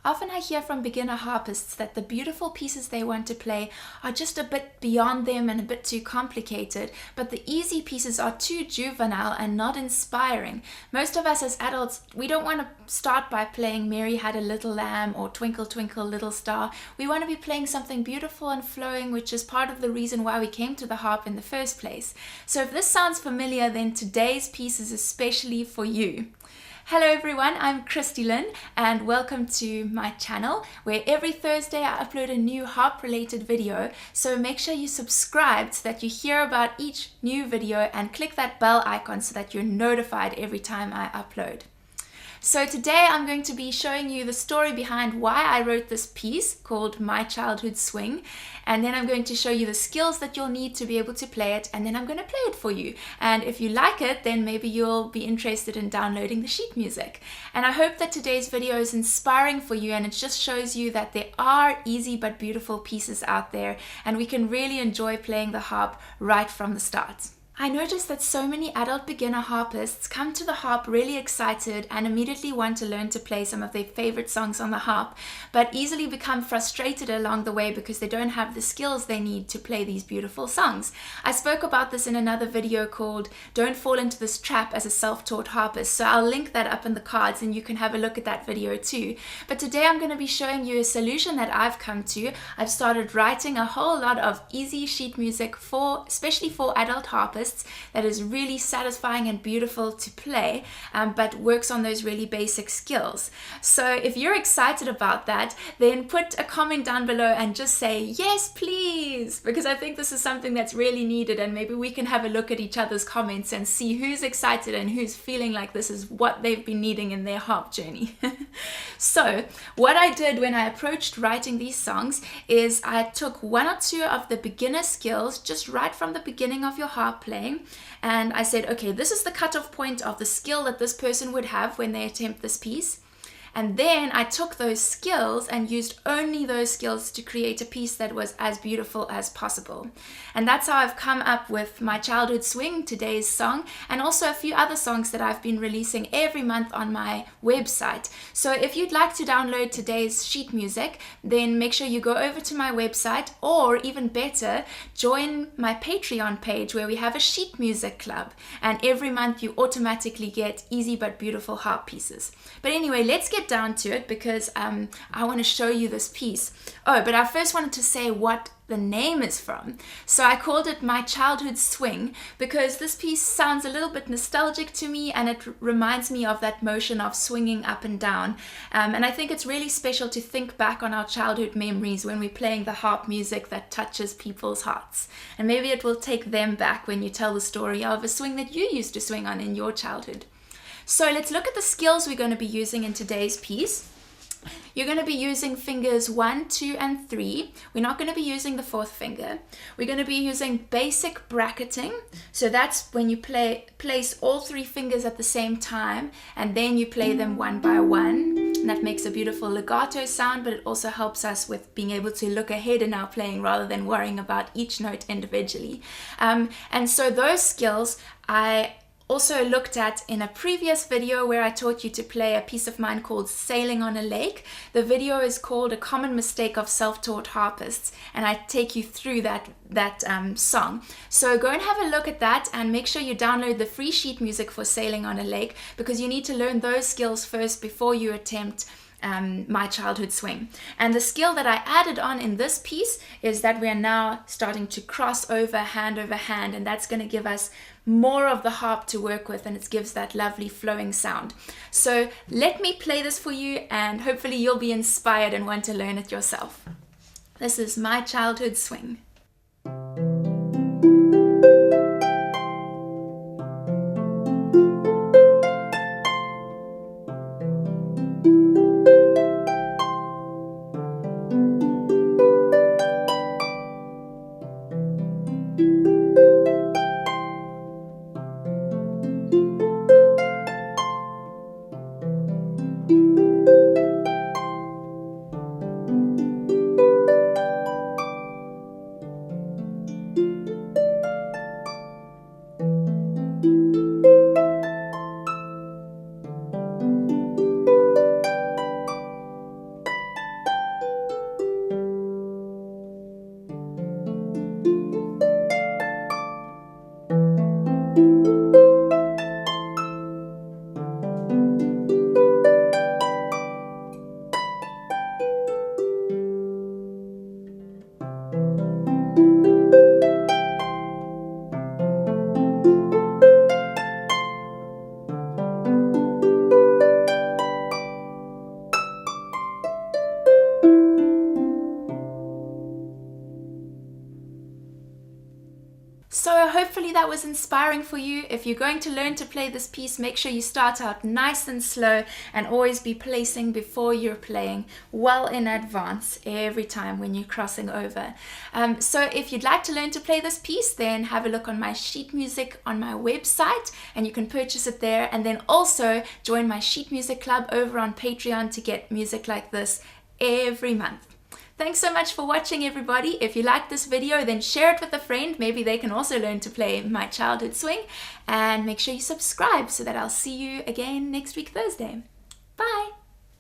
Often I hear from beginner harpists that the beautiful pieces they want to play are just a bit beyond them and a bit too complicated, but the easy pieces are too juvenile and not inspiring. Most of us as adults, we don't want to start by playing Mary Had a Little Lamb or Twinkle Twinkle Little Star. We want to be playing something beautiful and flowing, which is part of the reason why we came to the harp in the first place. So if this sounds familiar, then today's piece is especially for you. Hello everyone, I'm Christy Lynn and welcome to my channel where every Thursday I upload a new harp related video, so make sure you subscribe so that you hear about each new video and click that bell icon so that you're notified every time I upload. So today I'm going to be showing you the story behind why I wrote this piece called My Childhood Swing, and then I'm going to show you the skills that you'll need to be able to play it, and then I'm going to play it for you. And if you like it, then maybe you'll be interested in downloading the sheet music. And I hope that today's video is inspiring for you and it just shows you that there are easy but beautiful pieces out there and we can really enjoy playing the harp right from the start. I noticed that so many adult beginner harpists come to the harp really excited and immediately want to learn to play some of their favorite songs on the harp, but easily become frustrated along the way because they don't have the skills they need to play these beautiful songs. I spoke about this in another video called Don't Fall Into This Trap as a Self-Taught Harpist, so I'll link that up in the cards and you can have a look at that video too. But today I'm going to be showing you a solution that I've come to. I've started writing a whole lot of easy sheet music especially for adult harpists, that is really satisfying and beautiful to play, but works on those really basic skills. So if you're excited about that, then put a comment down below and just say yes please, because I think this is something that's really needed, and maybe we can have a look at each other's comments and see who's excited and who's feeling like this is what they've been needing in their harp journey. So what I did when I approached writing these songs is I took one or two of the beginner skills just right from the beginning of your harp playing, and I said, okay, this is the cutoff point of the skill that this person would have when they attempt this piece. And then I took those skills and used only those skills to create a piece that was as beautiful as possible. And that's how I've come up with My Childhood Swing, today's song, and also a few other songs that I've been releasing every month on my website. So if you'd like to download today's sheet music, then make sure you go over to my website, or even better, join my Patreon page where we have a sheet music club. And every month you automatically get easy but beautiful harp pieces. But anyway, let's get down to it because I want to show you this piece. Oh, but I first wanted to say what the name is from. So I called it My Childhood Swing because this piece sounds a little bit nostalgic to me, and it reminds me of that motion of swinging up and down. And I think it's really special to think back on our childhood memories when we're playing the harp music that touches people's hearts. And maybe it will take them back when you tell the story of a swing that you used to swing on in your childhood. So let's look at the skills we're going to be using in today's piece. You're going to be using fingers 1, 2, and 3. We're not going to be using the fourth finger. We're going to be using basic bracketing. So that's when you place all 3 fingers at the same time, and then you play them one by one. And that makes a beautiful legato sound, but it also helps us with being able to look ahead in our playing rather than worrying about each note individually. And so those skills I also looked at in a previous video where I taught you to play a piece of mine called Sailing on a Lake. The video is called A Common Mistake of Self-Taught Harpists, and I take you through that song. So go and have a look at that and make sure you download the free sheet music for Sailing on a Lake, because you need to learn those skills first before you attempt My Childhood Swing. And the skill that I added on in this piece is that we are now starting to cross over hand, and that's going to give us more of the harp to work with, and it gives that lovely flowing sound. So let me play this for you, and hopefully you'll be inspired and want to learn it yourself. This is My Childhood Swing. hopefully that was inspiring for you. If you're going to learn to play this piece, make sure you start out nice and slow and always be placing before you're playing well in advance every time when you're crossing over. So if you'd like to learn to play this piece, then have a look on my sheet music on my website and you can purchase it there, and then also join my sheet music club over on Patreon to get music like this every month. Thanks so much for watching, everybody. If you liked this video, then share it with a friend. Maybe they can also learn to play my childhood swing. And make sure you subscribe so that I'll see you again next week, Thursday.